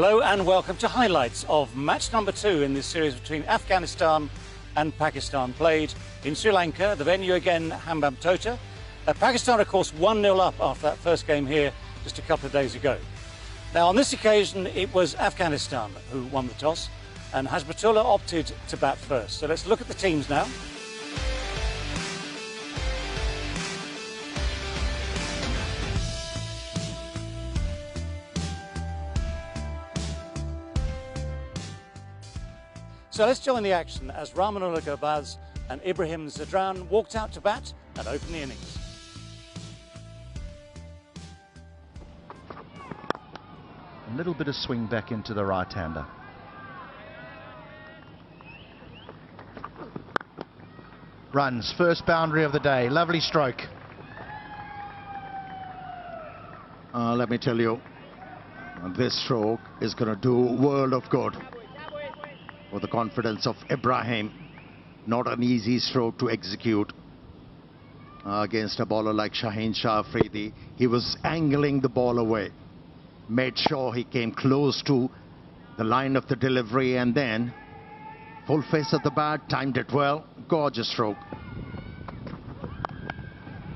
Hello and welcome to highlights of match number 2 in this series between Afghanistan and Pakistan, played in Sri Lanka, the venue again Hambantota. Pakistan, of course, 1-0 up after that first game here just a couple of days ago. Now, on this occasion, it was Afghanistan who won the toss, and Hasbatullah opted to bat first. So let's look at the teams now. So let's join the action as Rahmanullah Gurbaz and Ibrahim Zadran walked out to bat and open the innings. A little bit of swing back into the right-hander. Runs, first boundary of the day, lovely stroke. Let me tell you, this stroke is going to do a world of good for the confidence of Ibrahim. Not an easy stroke to execute against a bowler like Shaheen Shah Afridi. He was angling the ball away, made sure he came close to the line of the delivery, and then full face of the bat, timed it well. Gorgeous stroke.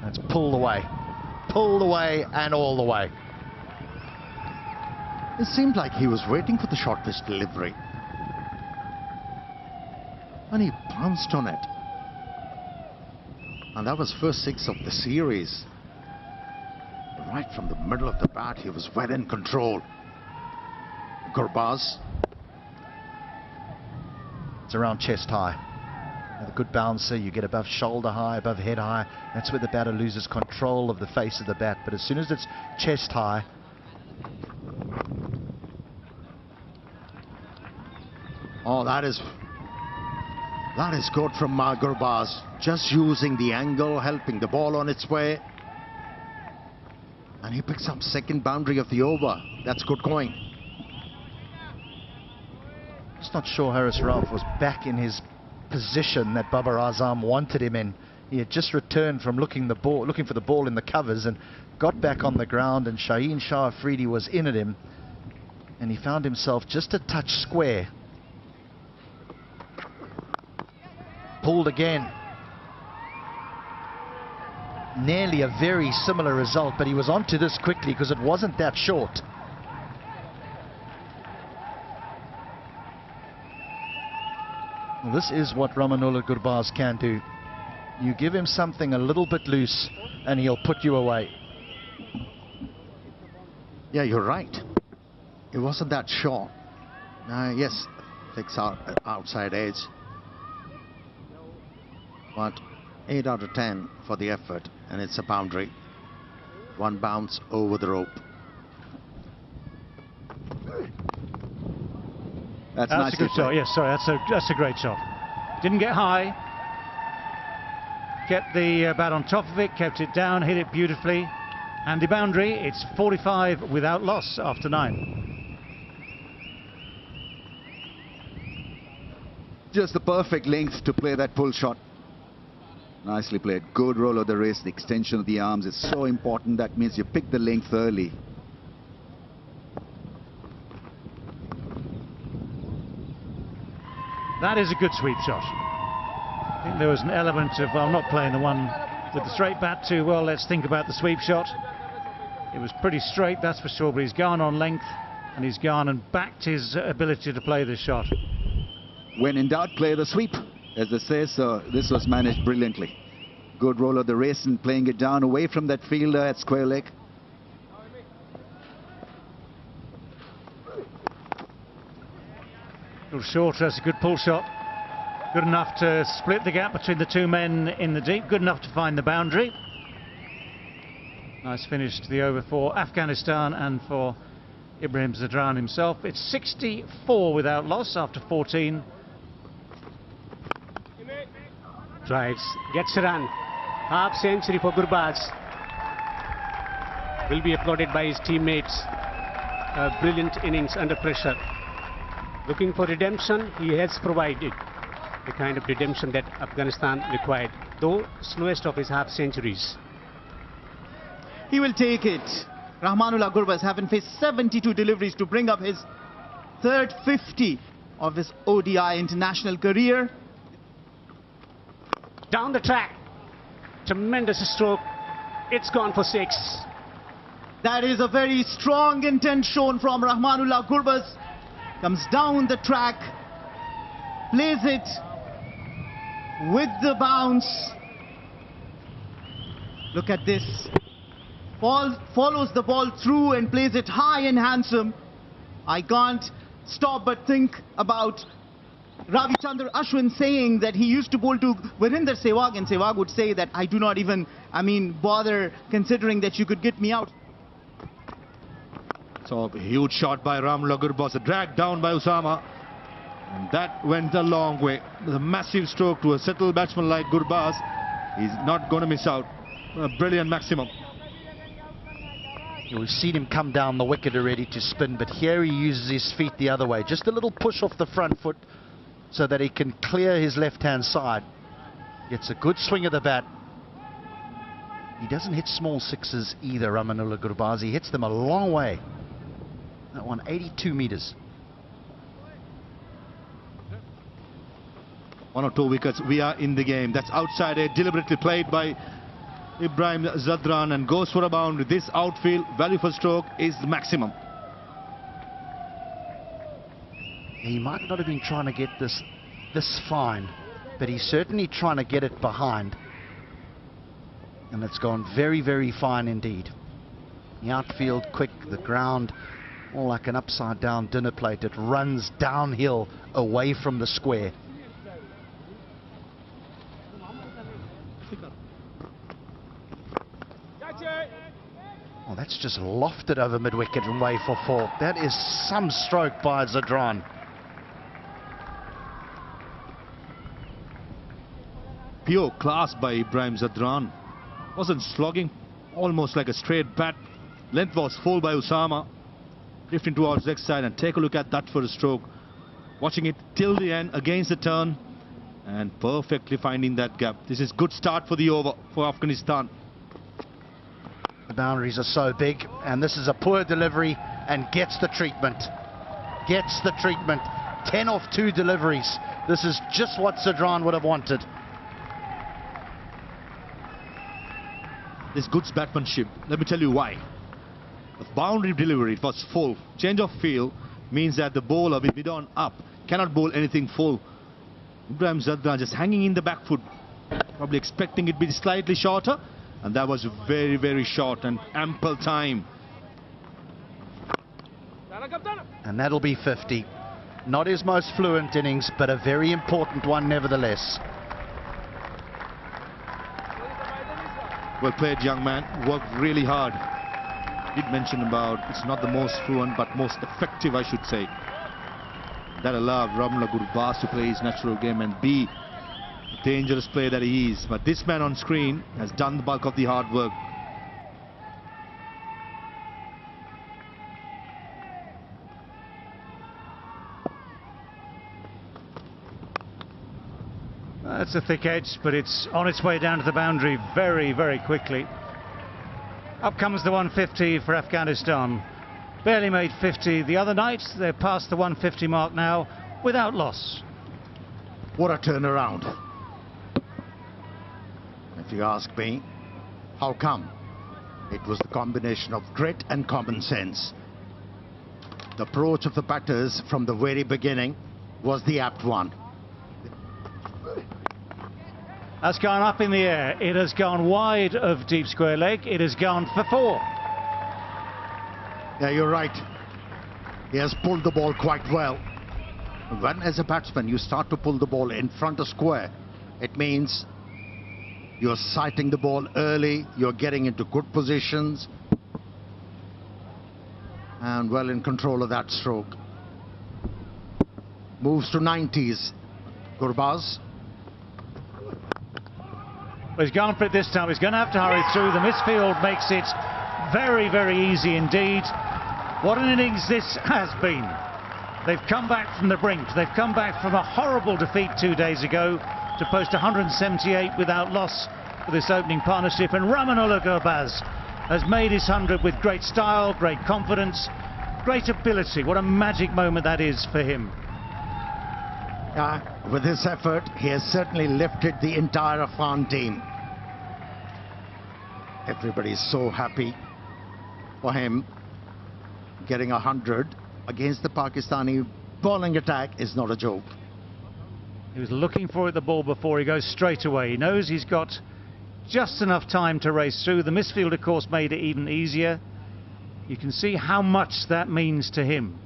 That's pulled away and all the way. It seemed like he was waiting for the short pitch delivery, and he pounced on it. And that was first 6 of the series. Right from the middle of the bat, he was well in control. Gurbaz. It's around chest high. With a good bouncer, you get above shoulder high, above head high. That's where the batter loses control of the face of the bat. But as soon as it's chest high, oh, that is good from Gurbaz. Just using the angle, helping the ball on its way. And he picks up second boundary of the over. That's good going. Just not sure Haris Rauf was back in his position that Babar Azam wanted him in. He had just returned from looking for the ball in the covers and got back on the ground, and Shaheen Shah Afridi was in at him, and he found himself just a touch square. Pulled again. Nearly a very similar result, but he was onto this quickly because it wasn't that short. Well, this is what Rahmanullah Gurbaz can do. You give him something a little bit loose and he'll put you away. Yeah, you're right. It wasn't that short. Yes, fix outside edge. But 8 out of 10 for the effort, and it's a boundary. One bounce over the rope. That's a good shot. Yes, sorry, that's a great shot. Didn't get high. Kept the bat on top of it, kept it down, hit it beautifully. And the boundary, it's 45 without loss after 9. Just the perfect length to play that pull shot. Nicely played. Good roll of the wrist. The extension of the arms is so important. That means you pick the length early. That is a good sweep shot. I think there was an element of, well, not playing the one with the straight bat too well. Let's think about the sweep shot. It was pretty straight, that's for sure, but he's gone on length and he's gone and backed his ability to play this shot. When in doubt, play the sweep, as they say. So this was managed brilliantly. Good roll of the wrist and playing it down away from that fielder at square leg. A little shorter, that's a good pull shot. Good enough to split the gap between the two men in the deep. Good enough to find the boundary. Nice finish to the over for Afghanistan and for Ibrahim Zadran himself. It's 64 without loss after 14. Tries, gets a run. Half century for Gurbaz. Will be applauded by his teammates. A brilliant innings under pressure. Looking for redemption, he has provided the kind of redemption that Afghanistan required, though slowest of his half centuries. He will take it. Rahmanullah Gurbaz having faced 72 deliveries to bring up his third 50 of his ODI international career. Down the track. Tremendous stroke. It's gone for 6. That is a very strong intent shown from Rahmanullah Gurbaz. Comes down the track, plays it with the bounce. Look at this. Follows the ball through and plays it high and handsome. I can't stop but think about Ravi Chandra Ashwin saying that he used to bowl to Virender Sehwag, and Sehwag would say that I do not even, bother considering that you could get me out. So a huge shot by Rahmanullah Gurbaz, a drag down by Usama. And that went a long way. The massive stroke to a settled batsman like Gurbaz. He's not going to miss out. A brilliant maximum. We've seen him come down the wicket already to spin, but here he uses his feet the other way. Just a little push off the front foot so that he can clear his left-hand side. Gets a good swing of the bat. He doesn't hit small sixes either, Rahmanullah Gurbaz. He hits them a long way. That one, 82 meters. 1 or 2 wickets. We are in the game. That's outside edge, deliberately played by Ibrahim Zadran, and goes for a boundary. This outfield value for stroke is the maximum. He might not have been trying to get this fine, but he's certainly trying to get it behind. And it's gone very, very fine indeed. The outfield quick, the ground all like an upside down dinner plate. It runs downhill away from the square. Oh, that's just lofted over mid-wicket and way for 4. That is some stroke by Zadran. Pure class by Ibrahim Zadran. Wasn't slogging, almost like a straight bat. Length was full by Usama. Drifting towards leg side, and take a look at that for a stroke. Watching it till the end against the turn and perfectly finding that gap. This is good start for the over for Afghanistan. The boundaries are so big, and this is a poor delivery and gets the treatment. Gets the treatment. 10 off 2 deliveries. This is just what Zadran would have wanted. This good batsmanship. Let me tell you why. The boundary delivery, it was full. Change of field means that the bowler with mid on up cannot bowl anything full. Ibrahim Zadran just hanging in the back foot, probably expecting it to be slightly shorter, and that was very, very short and ample time. And that'll be 50. Not his most fluent innings, but a very important one nevertheless. Well played, young man. Worked really hard. Did mention about it's not the most fluent, but most effective, I should say. That allowed Rahmanullah Gurbaz to play his natural game and be the dangerous player that he is. But this man on screen has done the bulk of the hard work. That's a thick edge, but it's on its way down to the boundary very, very quickly. Up comes the 150 for Afghanistan. Barely made 50 the other night. They're past the 150 mark now without loss. What a turnaround. If you ask me, how come? It was the combination of grit and common sense. The approach of the batters from the very beginning was the apt one. That's gone up in the air. It has gone wide of deep square leg. It has gone for 4. Yeah, you're right. He has pulled the ball quite well. When, as a batsman, you start to pull the ball in front of square, it means you're sighting the ball early, you're getting into good positions, and well in control of that stroke. Moves to 90s. Gurbaz. Well, he's gone for it this time. He's going to have to hurry through. The misfield makes it very, very easy indeed. What an innings this has been. They've come back from the brink. They've come back from a horrible defeat 2 days ago to post 178 without loss for this opening partnership. And Rahmanullah Gurbaz has made his 100 with great style, great confidence, great ability. What a magic moment that is for him. With this effort, he has certainly lifted the entire Afghan team. Everybody is so happy for him. Getting 100 against the Pakistani bowling attack is not a joke. He was looking for the ball before he goes straight away. He knows he's got just enough time to race through. The misfield, of course, made it even easier. You can see how much that means to him.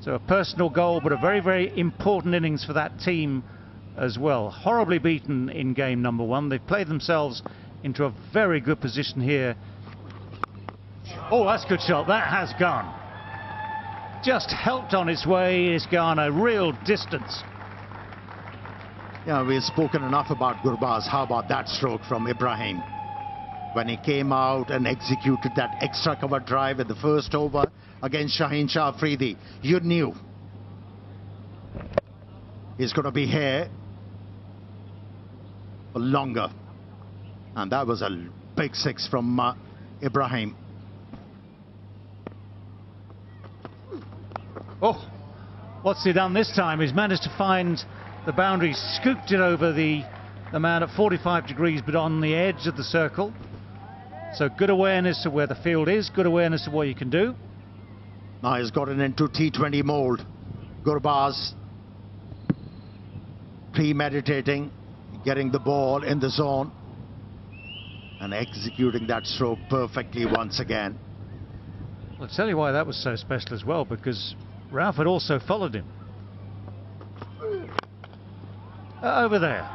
So a personal goal, but a very, very important innings for that team as well. Horribly beaten in game number 1. They've played themselves into a very good position here. Oh, that's a good shot. That has gone. Just helped on its way. It's gone a real distance. Yeah, we've spoken enough about Gurbaz. How about that stroke from Ibrahim? When he came out and executed that extra cover drive in the first over against Shaheen Shah Afridi, you knew he's going to be here for longer. And that was a big 6 from Ibrahim. Oh, what's he done this time? He's managed to find the boundary, scooped it over the man at 45 degrees, but on the edge of the circle. So good awareness of where the field is, good awareness of what you can do. Now he's gotten into T20 mold. Gurbaz premeditating, getting the ball in the zone and executing that stroke perfectly once again. I'll tell you why that was so special as well, because Ralph had also followed him. Over there.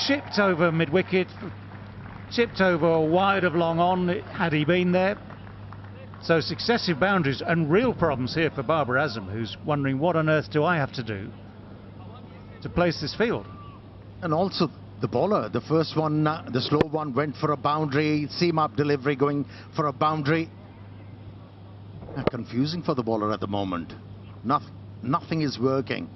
Chipped over mid-wicket, chipped over wide of long on, had he been there. So successive boundaries and real problems here for Babar Azam, who's wondering what on earth do I have to do to place this field. And also the bowler, the first one, the slow one, went for a boundary, seam-up delivery going for a boundary. Confusing for the bowler at the moment. Nothing is working.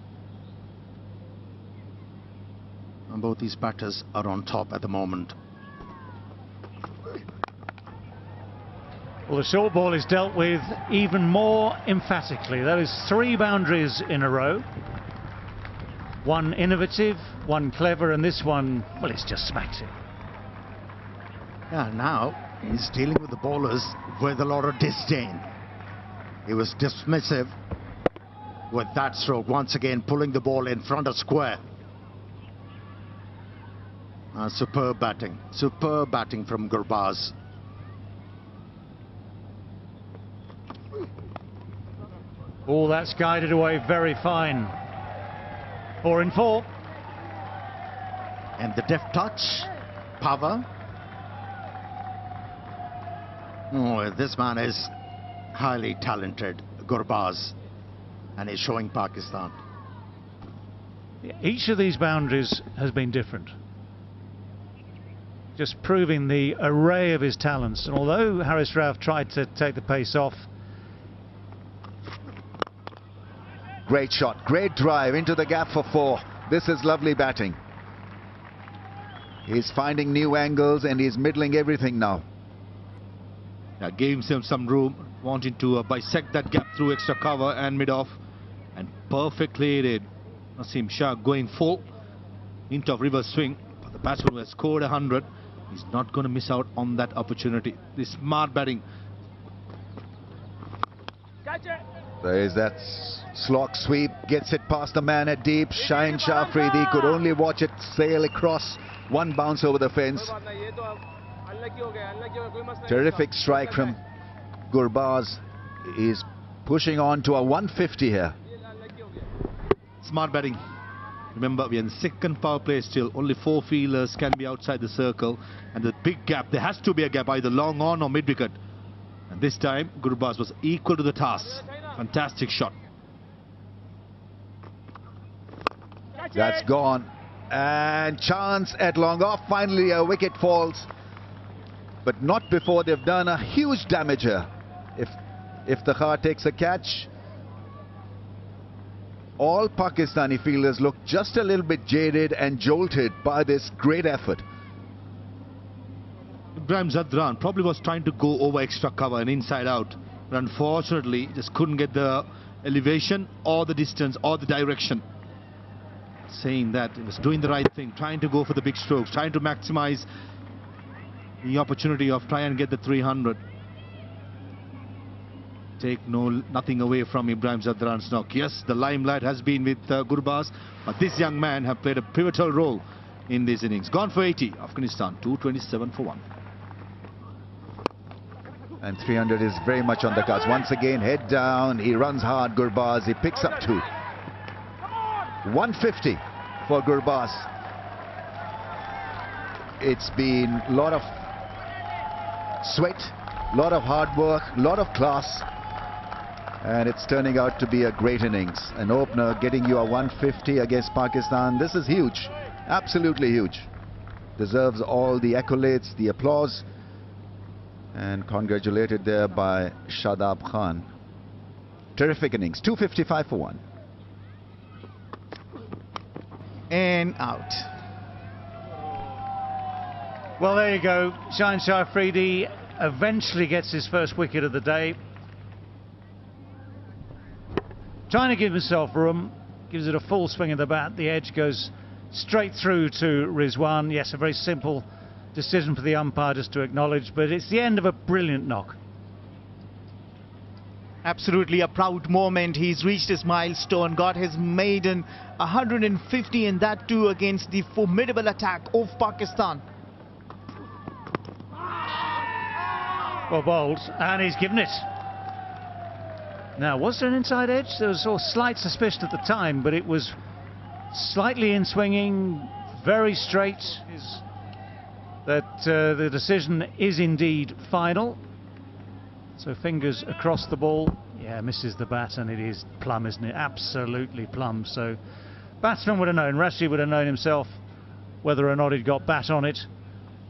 And both these batters are on top at the moment. Well, the short ball is dealt with even more emphatically. That is 3 boundaries in a row. One innovative, one clever, and this one, well, it's just smacked it. Yeah, now he's dealing with the bowlers with a lot of disdain. He was dismissive with that stroke, once again pulling the ball in front of square. Superb batting from Gurbaz. Oh, that's guided away very fine. 4 in 4. And the deft touch, power. Oh, this man is highly talented, Gurbaz, and he's showing Pakistan. Each of these boundaries has been different. Just proving the array of his talents. And although Haris Rauf tried to take the pace off, Great shot, great drive into the gap for 4. This is lovely batting. He's finding new angles and he's middling everything now. Yeah, gave him some room, wanting to bisect that gap through extra cover and mid-off. And perfectly did. Naseem Shah going full into a reverse swing. But the batsman who has scored 100, he's not going to miss out on that opportunity. This smart batting. There is that slog sweep, gets it past the man at deep. Shaheen Shah Afridi could only watch it sail across, one bounce over the fence. Terrific strike from Gurbaz. He's pushing on to a 150 here. Smart batting. Remember, we are in second power play still. Only 4 fielders can be outside the circle. And the big gap, there has to be a gap, either long on or mid-wicket. And this time, Gurbaz was equal to the task. Fantastic shot. That's gone. And chance at long off. Finally, a wicket falls. But not before they've done a huge damage here. If the Khar takes a catch, all Pakistani fielders look just a little bit jaded and jolted by this great effort. Ibrahim Zadran probably was trying to go over extra cover and inside out, but unfortunately just couldn't get the elevation or the distance or the direction. Saying that he was doing the right thing, trying to go for the big strokes, trying to maximize the opportunity of try and get the 300. Take nothing away from Ibrahim Zadran's knock. Yes, the limelight has been with Gurbaz, but this young man have played a pivotal role in these innings. Gone for 80, Afghanistan 227 for 1. And 300 is very much on the cards. Once again, head down, he runs hard, Gurbaz, he picks up 2. 150 for Gurbaz. It's been a lot of sweat, a lot of hard work, a lot of class, and it's turning out to be a great innings. An opener getting you a 150 against Pakistan. This is huge, absolutely huge. Deserves all the accolades, the applause, and congratulated there by Shadab Khan. Terrific innings, 255 for 1. And out. Well, there you go. Shaheen Shah Afridi eventually gets his first wicket of the day. Trying to give himself room, gives it a full swing of the bat. The edge goes straight through to Rizwan. Yes, a very simple decision for the umpire just to acknowledge, but it's the end of a brilliant knock. Absolutely a proud moment. He's reached his milestone, got his maiden 150, and that too against the formidable attack of Pakistan. Well bowled, and he's given it. Now, was there an inside edge? There was a slight suspicion at the time, but it was slightly in swinging, very straight. The decision is indeed final. So fingers across the ball. Yeah, misses the bat, and it is plumb, isn't it? Absolutely plumb. So batsman would have known, Rashid would have known himself whether or not he'd got bat on it.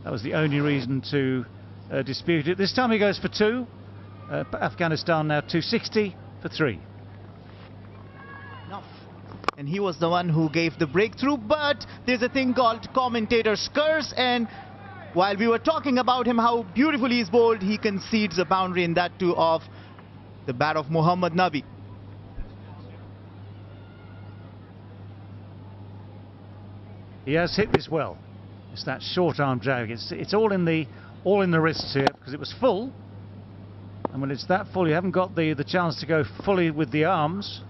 That was the only reason to dispute it. This time he goes for 2. Afghanistan now 260 for 3. Enough. And he was the one who gave the breakthrough, but there's a thing called commentator's curse, and while we were talking about him, how beautifully he's bowled, he concedes a boundary, and that too of the bat of Muhammad Nabi. He has hit this well. It's that short arm drag. It's all in the wrists here because it was full, and when it's that full, you haven't got the chance to go fully with the arms.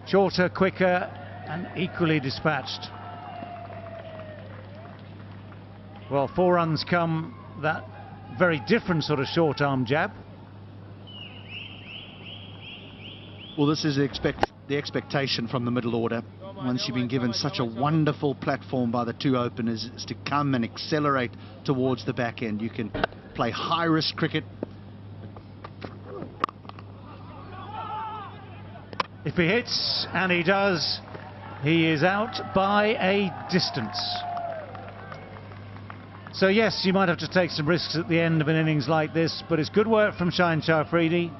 Shorter, quicker, and equally dispatched. Well, 4 runs come that very different sort of short arm jab. Well, this is the expectation from the middle order. Once you've been given such a wonderful platform by the 2 openers, is to come and accelerate towards the back end. You can play high-risk cricket. If he hits, and he does, he is out by a distance. So yes, you might have to take some risks at the end of an innings like this, but it's good work from Shaheen Shah Afridi.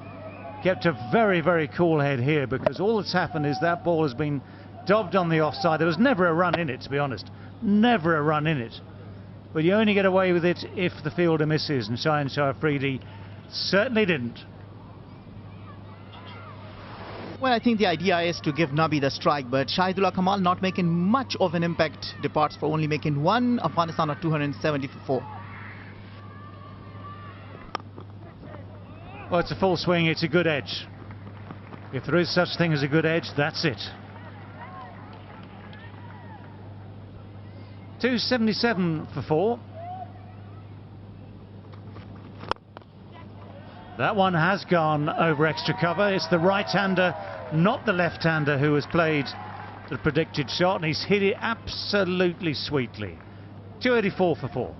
Kept a very, very cool head here, because all that's happened is that ball has been dobbed on the offside. There was never a run in it, to be honest. Never a run in it. But you only get away with it if the fielder misses, and Shaheen Shah Afridi certainly didn't. Well, I think the idea is to give Nabi the strike, but Shahidullah Kamal not making much of an impact, departs for only making 1. Afghanistan at 270 for 4. Well, it's a full swing, it's a good edge. If there is such thing as a good edge, that's it. 277 for 4. That one has gone over extra cover. It's the right-hander, not the left-hander, who has played the predicted shot, and he's hit it absolutely sweetly. 284 for 4.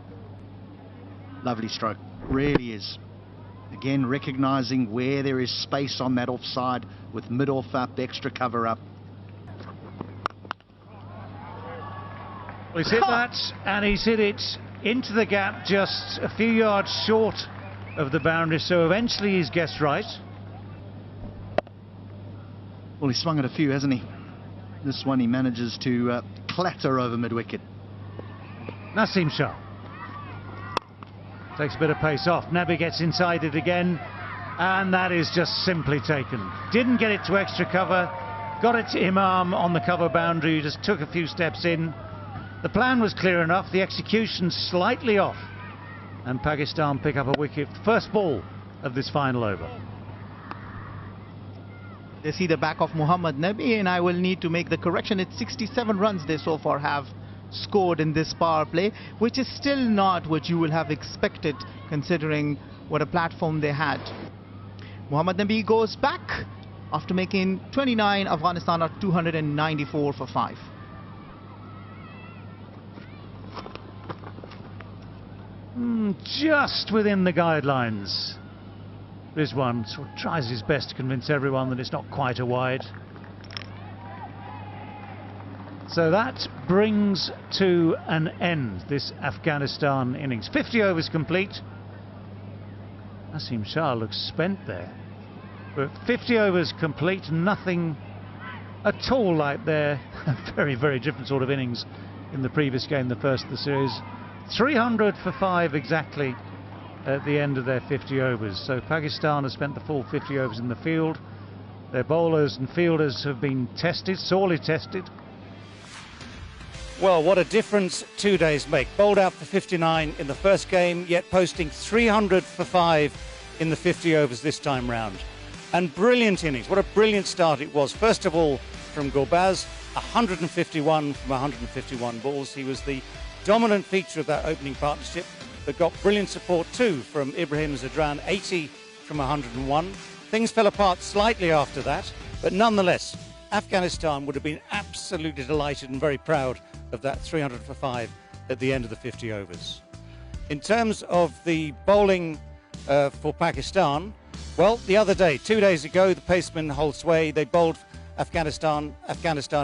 Lovely stroke, really is. Again, recognising where there is space on that offside with mid-off up, extra cover up. Well, he's hit that, and he's hit it into the gap just a few yards short of the boundary, so eventually he's guessed right. Well, he's swung at a few, hasn't he? This one he manages to clatter over mid-wicket. Naseem Shah. Takes a bit of pace off. Nabi gets inside it again, and that is just simply taken. Didn't get it to extra cover, got it to Imam on the cover boundary, just took a few steps in. The plan was clear enough, the execution slightly off, and Pakistan pick up a wicket. First ball of this final over. They see the back of Muhammad Nabi, and I will need to make the correction. It's 67 runs they so far have scored in this power play, which is still not what you will have expected considering what a platform they had. Muhammad Nabi goes back after making 29. Afghanistan are 294 for 5. Just within the guidelines. Rizwan sort of tries his best to convince everyone that it's not quite a wide. So that brings to an end this Afghanistan innings. 50 overs complete. Asim Shah looks spent there. But 50 overs complete, nothing at all like their very, very different sort of innings in the previous game, the first of the series. 300 for 5 exactly at the end of their 50 overs. So Pakistan has spent the full 50 overs in the field. Their bowlers and fielders have been tested, sorely tested. Well, what a difference 2 days make. Bowled out for 59 in the first game, yet posting 300 for 5 in the 50 overs this time round. And brilliant innings. What a brilliant start it was. First of all, from Gurbaz, 151 from 151 balls. He was the dominant feature of that opening partnership, but got brilliant support too from Ibrahim Zadran, 80 from 101. Things fell apart slightly after that, but nonetheless, Afghanistan would have been absolutely delighted and very proud of that 300 for 5 at the end of the 50 overs. In terms of the bowling for Pakistan, well, the other day, 2 days ago, the pacemen hold sway. They bowled Afghanistan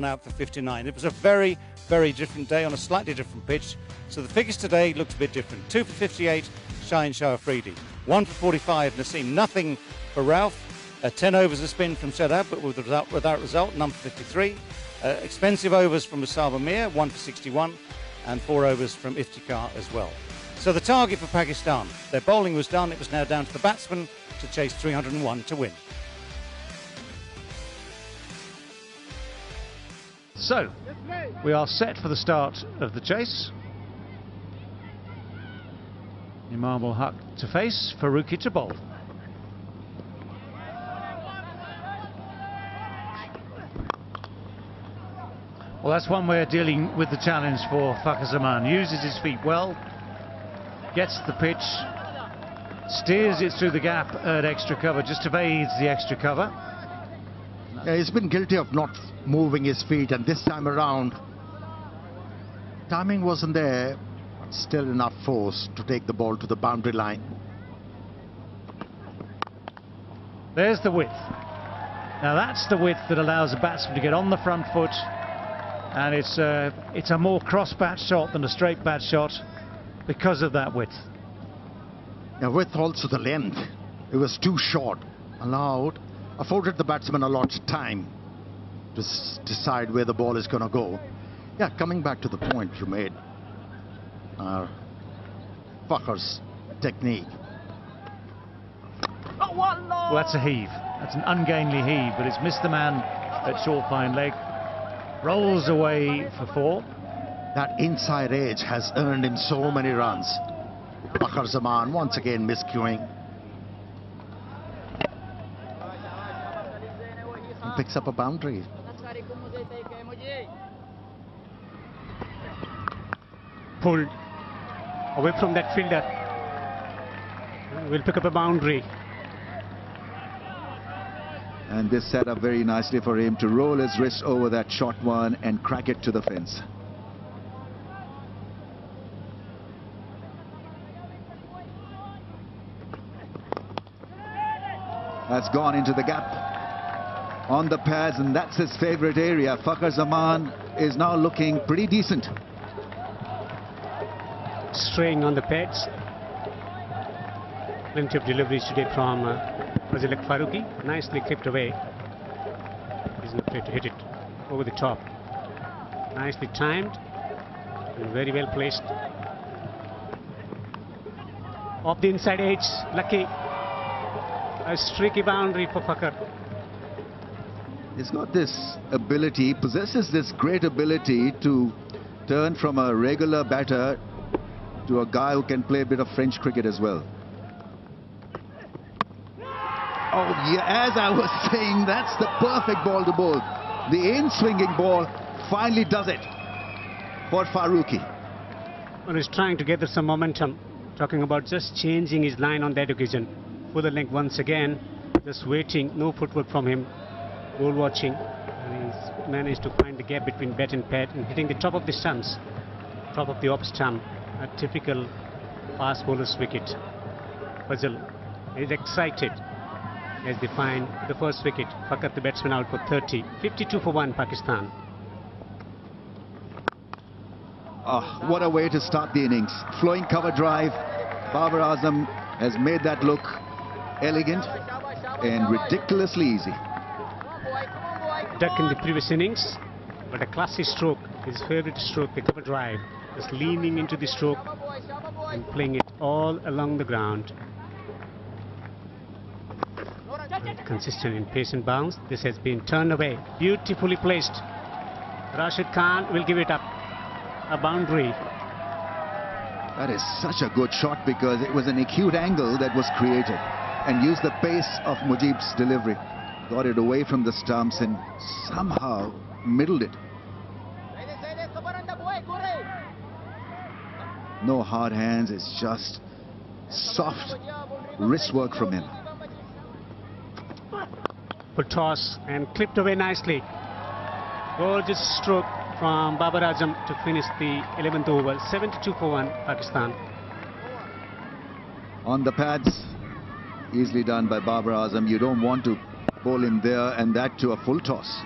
out for 59. It was a very, very different day on a slightly different pitch. So the figures today looked a bit different. 2 for 58, Shaheen Shah Afridi. 1 for 45, Naseem. Nothing for Ralph. 10 overs a spin from Shadab, but without result. None for 53. Expensive overs from Musab Amir. 1 for 61. And 4 overs from Iftikhar as well. So the target for Pakistan, their bowling was done. It was now down to the batsmen to chase 301 to win. So, we are set for the start of the chase. Imam ul Haq to face, Farooqi to bowl. Well, that's one way of dealing with the challenge for Fakhar Zaman. Uses his feet well, gets the pitch, steers it through the gap at extra cover, just evades the extra cover. Yeah, he's been guilty of not moving his feet, and this time around, timing wasn't there, but still enough force to take the ball to the boundary line. There's the width. Now that's the width that allows a batsman to get on the front foot, and it's a more cross bat shot than a straight bat shot because of that width. Now with also the length, it was too short, afforded the batsman a lot of time to decide where the ball is going to go. Yeah, coming back to the point you made, Fakhar's technique. Well, that's a heave. That's an ungainly heave, but it's missed the man at short fine leg. Rolls away for 4. That inside edge has earned him so many runs. Fakhar Zaman once again miscuing. He picks up a boundary. Pulled away from that fielder. Will pick up a boundary. And this set up very nicely for him to roll his wrist over that short one and crack it to the fence. That's gone into the gap on the pads, and that's his favorite area. Fakhar Zaman is now looking pretty decent. Straying on the pads. Plenty of deliveries today from Fazilak Farooqi. Nicely clipped away. He's not trying to hit it over the top. Nicely timed and very well placed. Off the inside edge, lucky. A streaky boundary for Fakar. He's got this ability, possesses this great ability to turn from a regular batter to a guy who can play a bit of French cricket as well. Oh, yeah, as I was saying, that's the perfect ball to bowl. The in-swinging ball finally does it for Farooqi. Well, he's trying to gather some momentum. Talking about just changing his line on that occasion. Full length once again. Just waiting, no footwork from him. Ball watching. And he's managed to find the gap between bat and pad and hitting the top of the stumps. Top of the off stump. A typical fast bowler's wicket. Fazal is excited as they find the first wicket. Fakat the batsman out for 30. 52 for 1 Pakistan. Oh, what a way to start the innings. Flowing cover drive. Babar Azam has made that look elegant and ridiculously easy. Duck in the previous innings, but a classy stroke, his favorite stroke, the cover drive. Just leaning into the stroke and playing it all along the ground. Consistent in pace and bounce. This has been turned away. Beautifully placed. Rashid Khan will give it up. A boundary. That is such a good shot because it was an acute angle that was created and used the pace of Mujib's delivery. Got it away from the stumps and somehow middled it. No hard hands, it's just soft wrist work from him. Full toss and clipped away nicely. Gorgeous stroke from Babar Azam to finish the 11th over. 72 for 1 Pakistan. On the pads, easily done by Babar Azam. You don't want to bowl him there, and that to a full toss.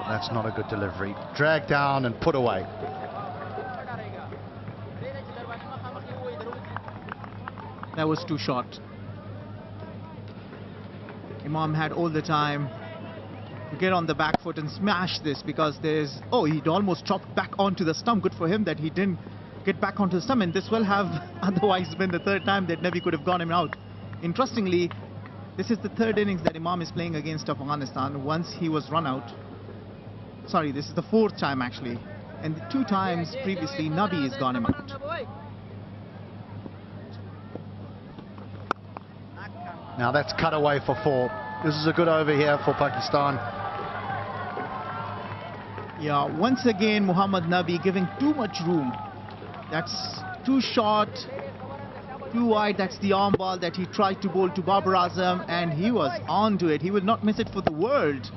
That's not a good delivery. Dragged down and put away. That was too short. Imam had all the time to get on the back foot and smash this because there's... Oh, he'd almost chopped back onto the stump. Good for him that he didn't get back onto the stump, and this will have otherwise been the third time that Nabi could have gone him out. Interestingly, this is the third innings that Imam is playing against Afghanistan. Once he was run out. Sorry, this is the fourth time actually. And the 2 times previously, Nabi has gone him out. Now that's cut away for 4. This is a good over here for Pakistan. Yeah, once again, Muhammad Nabi giving too much room. That's too short, too wide. That's the arm ball that he tried to bowl to Babar Azam, and he was on to it. He will not miss it for the world.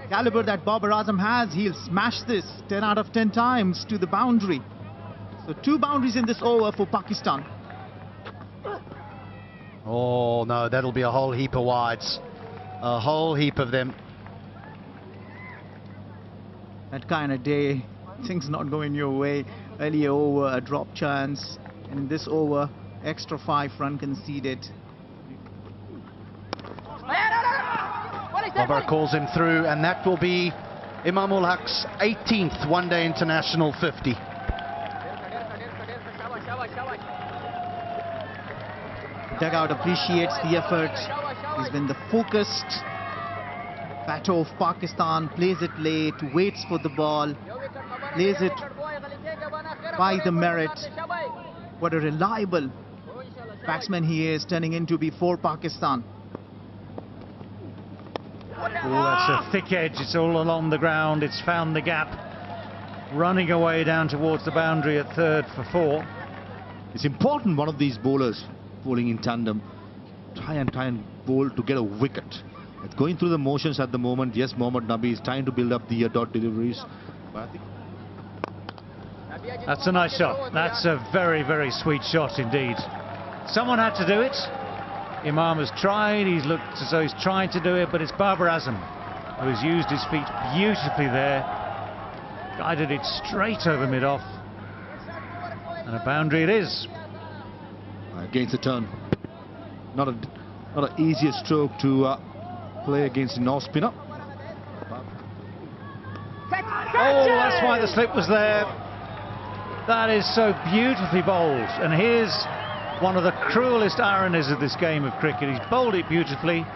Caliber that Babar Azam has, he'll smash this 10 out of 10 times to the boundary. So 2 boundaries in this over for Pakistan. Oh no, that'll be a whole heap of wides. A whole heap of them. That kind of day, things not going your way. Earlier over, a drop chance. And this over, extra 5 run conceded. Babar calls him through, and that will be Imam ul Haq's 18th one-day international 50. Dugout appreciates the effort. He's been the focused batter of Pakistan. Plays it late, waits for the ball, plays it by the merit. What a reliable batsman he is turning into before Pakistan. Oh, that's a thick edge. It's all along the ground. It's found the gap. Running away down towards the boundary at third for 4. It's important one of these bowlers bowling in tandem try and bowl to get a wicket. It's going through the motions at the moment. Yes, Mohammad Nabi is trying to build up the dot deliveries, but I think that's a nice shot. That's a very, very sweet shot indeed. Someone had to do it. Imam has tried. He's looked as though he's trying to do it, but it's Babar Azam who has used his feet beautifully there. Guided it straight over mid-off. And a boundary it is. against the turn. Not an easiest stroke to play against an off spinner. Oh, that's why the slip was there. That is so beautifully bowled. And here's one of the cruelest ironies of this game of cricket. He's bowled it beautifully,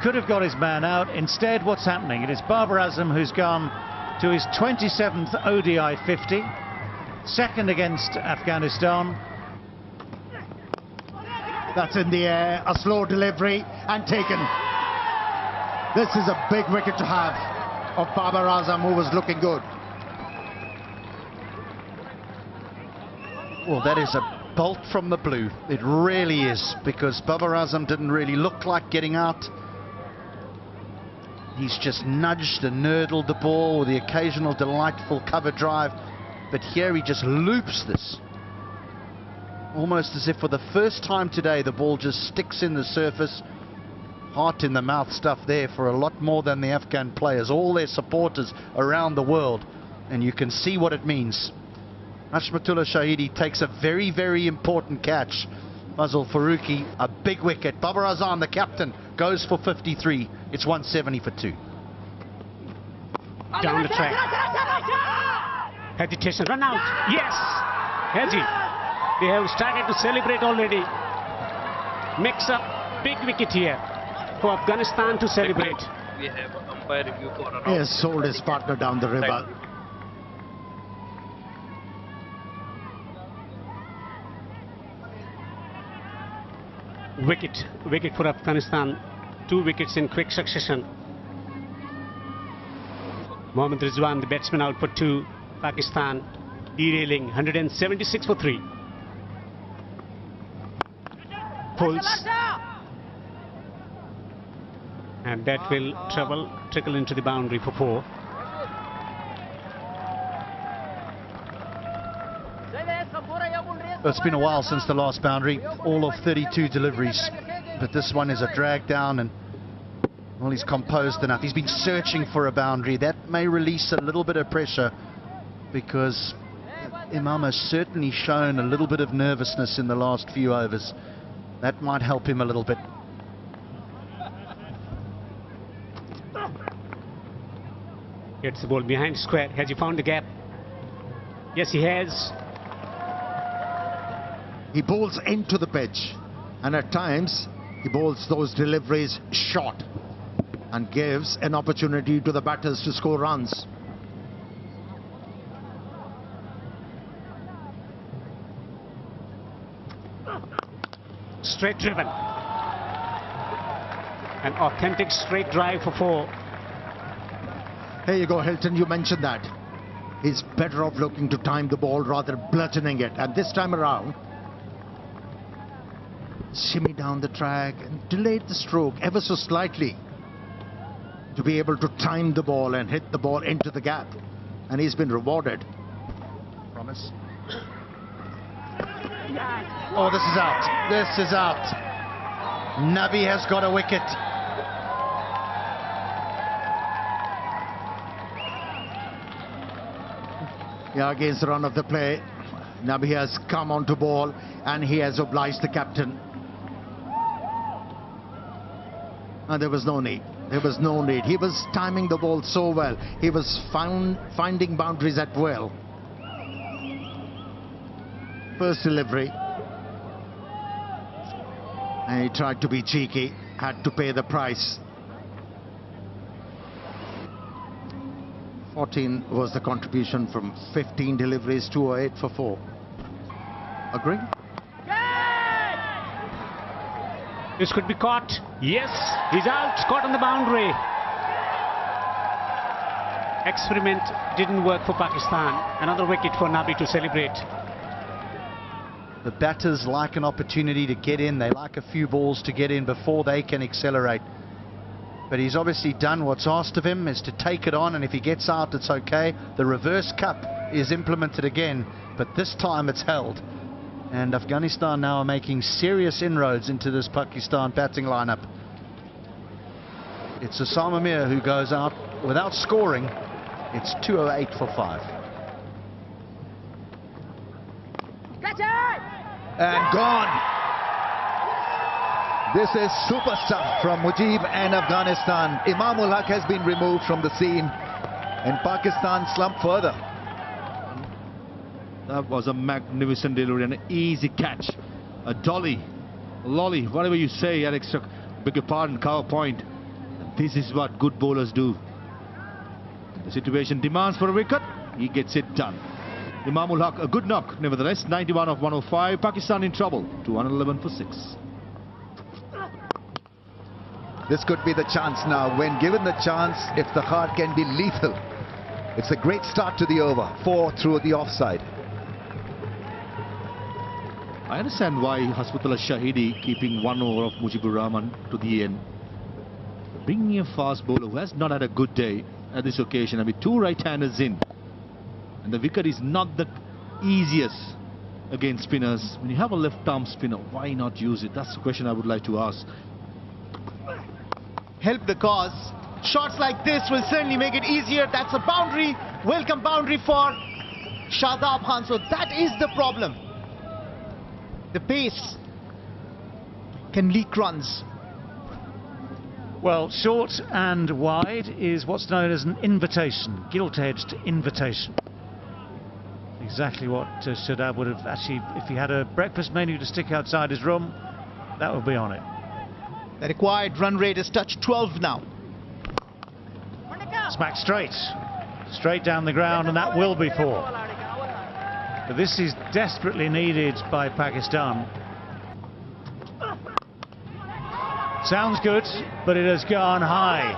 could have got his man out. Instead, what's happening? It is Babar Azam who's gone to his 27th ODI 50, second against Afghanistan. That's in the air, a slow delivery and taken. This is a big wicket to have of Babar Azam, who was looking good. Well, that is a bolt from the blue. It really is, because Babar Azam didn't really look like getting out. He's just nudged and nurdled the ball with the occasional delightful cover drive. But here he just loops this. Almost as if for the first time today the ball just sticks in the surface. Heart in the mouth stuff there for a lot more than the Afghan players, all their supporters around the world. And you can see what it means. Hashmatullah Shahidi takes a very, very important catch. Fazal Farooqi, a big wicket. Babar Azam, the captain, goes for 53. It's 170 for 2. Down the track. Hesitation, run out. Yes! Hezi. They have started to celebrate already. Makes a big wicket here for Afghanistan to celebrate. We have umpire review for around. He has sold his partner down the river. Wicket for Afghanistan. 2 wickets in quick succession. Mohammad Rizwan, the batsman, out for 2. Pakistan derailing 176 for 3. Pulls. And that will trickle into the boundary for 4. It's been a while since the last boundary, all of 32 deliveries, but this one is a drag down, and well, he's composed enough. He's been searching for a boundary. That may release a little bit of pressure, because Imam has certainly shown a little bit of nervousness in the last few overs. That might help him a little bit. Gets the ball behind square. Has he found the gap? Yes, he has. He bowls into the pitch, and at times he bowls those deliveries short and gives an opportunity to the batters to score runs. Straight driven. An authentic straight drive for 4. Here you go, Hilton, you mentioned that. He's better off looking to time the ball rather bludgeoning it. And this time around, shimmy down the track and delayed the stroke ever so slightly to be able to time the ball and hit the ball into the gap. And he's been rewarded. Promise. Oh, this is out. This is out. Nabi has got a wicket. Yeah, against the run of the play, Nabi has come onto ball and he has obliged the captain. And there was no need. There was no need. He was timing the ball so well. He was finding boundaries at will. First delivery. And he tried to be cheeky, had to pay the price. 14 was the contribution from 15 deliveries, 208 for 4. Agree? This could be caught. Yes, he's out. Caught on the boundary. Experiment didn't work for Pakistan. Another wicket for Nabi to celebrate. The batters like an opportunity to get in. They like a few balls to get in before they can accelerate. But he's obviously done what's asked of him, is to take it on, and if he gets out, it's okay. The reverse cup is implemented again, but this time it's held. And Afghanistan now are making serious inroads into this Pakistan batting lineup. It's Osama Mir who goes out without scoring. It's 208 for 5. And gone. This is super stuff from Mujib and Afghanistan. Imamul Haq has been removed from the scene, and Pakistan slump further. That was a magnificent delivery and an easy catch. A dolly, a lolly, whatever you say, Alex, beg your pardon, cover point. And this is what good bowlers do. The situation demands for a wicket, he gets it done. Imamul Haq, a good knock, nevertheless, 91 of 105, Pakistan in trouble, 211 for 6. This could be the chance now. When given the chance, if the heart can be lethal, it's a great start to the over. 4 through the offside. I understand why Hasbutullah Shahidi keeping 1 over of Mujibur Rahman to the end. Bringing a fast bowler who has not had a good day at this occasion. I mean, 2 right-handers in. And the wicket is not the easiest against spinners. When you have a left-arm spinner, why not use it? That's the question I would like to ask. Help the cause. Shots like this will certainly make it easier. That's a boundary. Welcome boundary for Shadab Khan. So that is the problem. The pace can leak runs. Well, short and wide is what's known as an invitation, gilt-edged invitation. Exactly what Shadab would have actually, if he had a breakfast menu to stick outside his room, that would be on it. The required run rate is touched 12 now. Smack straight down the ground, and that will be 4. But this is desperately needed by Pakistan. Sounds good, but it has gone high.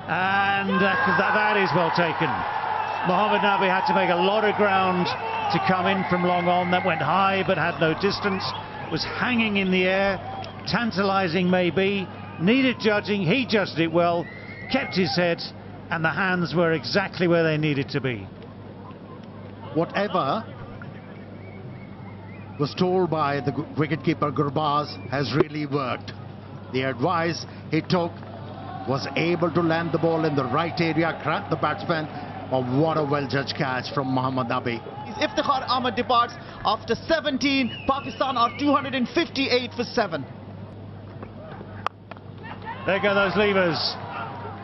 And that is well taken. Mohammad Nabi had to make a lot of ground to come in from long on. That went high but had no distance. Was hanging in the air. Tantalising maybe. Needed judging. He judged it well. Kept his head. And the hands were exactly where they needed to be. Whatever was told by the wicketkeeper Gurbaz has really worked. The advice he took, was able to land the ball in the right area, crack the batsman. Oh, what a well-judged catch from Mohammad Nabi. Iftikhar Ahmed departs after 17. Pakistan are 258 for 7. There go those levers.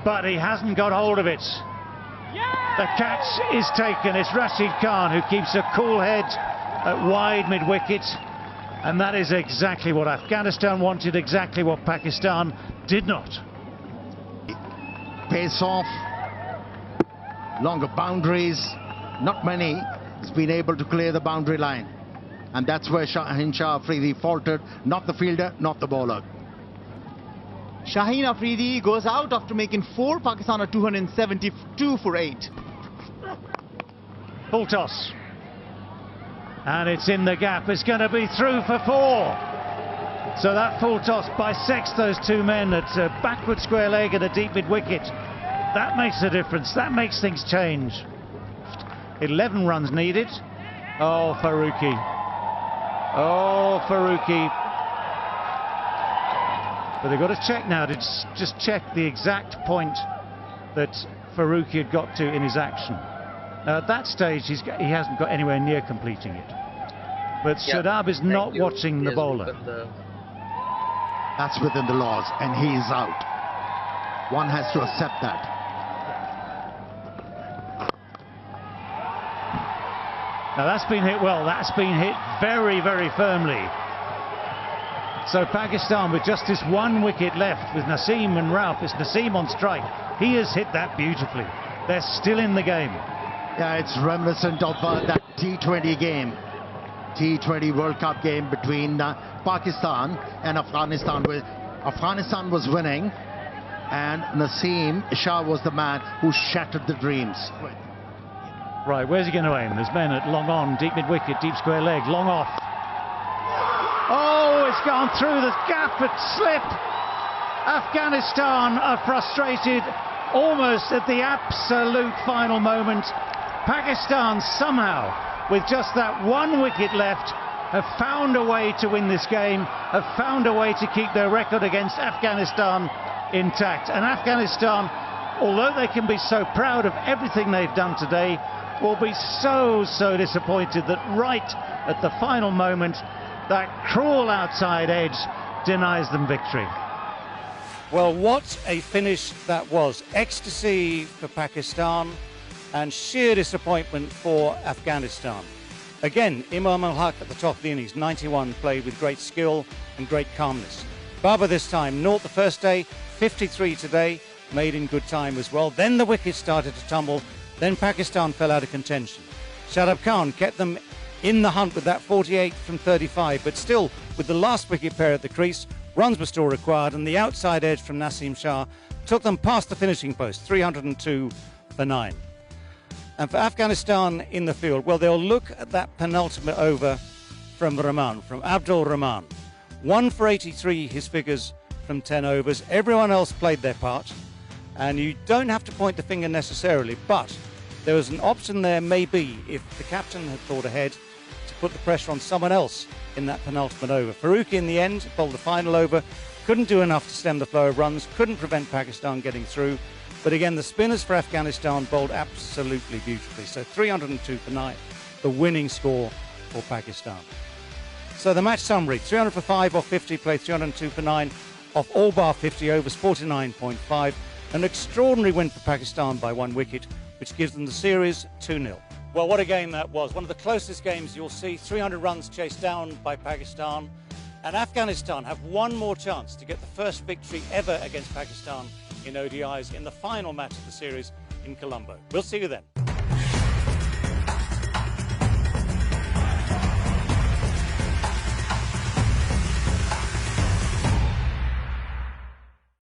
But he hasn't got hold of it. The catch is taken. It's Rashid Khan who keeps a cool head at wide mid-wicket. And that is exactly what Afghanistan wanted, exactly what Pakistan did not. Pace off, longer boundaries, not many has been able to clear the boundary line. And that's where Shaheen Shah Afridi faltered, not the fielder, not the bowler. Shaheen Afridi goes out after making 4. Pakistan are 272 for 8. Full toss. And it's in the gap. It's going to be through for 4. So that full toss bisects those 2 men at a backward square leg and a deep mid-wicket. That makes a difference. That makes things change. 11 runs needed. Oh, Farooqi. Oh, Farooqi. But they've got to check now to just check the exact point that Farooqi had got to in his action. At that stage, he hasn't got anywhere near completing it. But Shadab is not watching the bowler. That's within the laws, and he is out. One has to accept that. Now that's been hit well. That's been hit very, very firmly. So Pakistan with just this 1 wicket left with Naseem and Rauf. It's Naseem on strike. He has hit that beautifully. They're still in the game. Yeah, it's reminiscent of that T20 game. T20 World Cup game between Pakistan and Afghanistan. Afghanistan was winning and Naseem Shah was the man who shattered the dreams. Right, where's he going to aim? There's men at long on, deep mid-wicket, deep square leg, long off. Oh, it's gone through the gap at slip. Afghanistan are frustrated almost at the absolute final moment. Pakistan somehow, with just that 1 wicket left, have found a way to win this game, have found a way to keep their record against Afghanistan intact. And Afghanistan, although they can be so proud of everything they've done today, will be so disappointed that right at the final moment, that cruel outside edge denies them victory. Well, what a finish that was. Ecstasy for Pakistan and sheer disappointment for Afghanistan. Again, Imam al-Haq at the top of the innings, 91, played with great skill and great calmness. Babar this time, 0 the first day, 53 today, made in good time as well. Then the wickets started to tumble, then Pakistan fell out of contention. Shadab Khan kept them in the hunt with that 48 from 35, but still, with the last wicket pair at the crease, runs were still required, and the outside edge from Naseem Shah took them past the finishing post, 302 for 9. And for Afghanistan in the field, well, they'll look at that penultimate over from Rahman, from Abdul Rahman. 1 for 83, his figures from 10 overs. Everyone else played their part, and you don't have to point the finger necessarily, but there was an option there, maybe, if the captain had thought ahead, to put the pressure on someone else in that penultimate over. Farooqi, in the end, bowled the final over, couldn't do enough to stem the flow of runs, couldn't prevent Pakistan getting through. But again, the spinners for Afghanistan bowled absolutely beautifully. So 302 for 9, the winning score for Pakistan. So the match summary, 300 for 5 off 50, played 302 for 9 off all bar 50 overs, 49.5. An extraordinary win for Pakistan by 1 wicket, which gives them the series 2-0. Well, what a game that was. One of the closest games you'll see. 300 runs chased down by Pakistan. And Afghanistan have one more chance to get the first victory ever against Pakistan in ODIs in the final match of the series in Colombo. We'll see you then.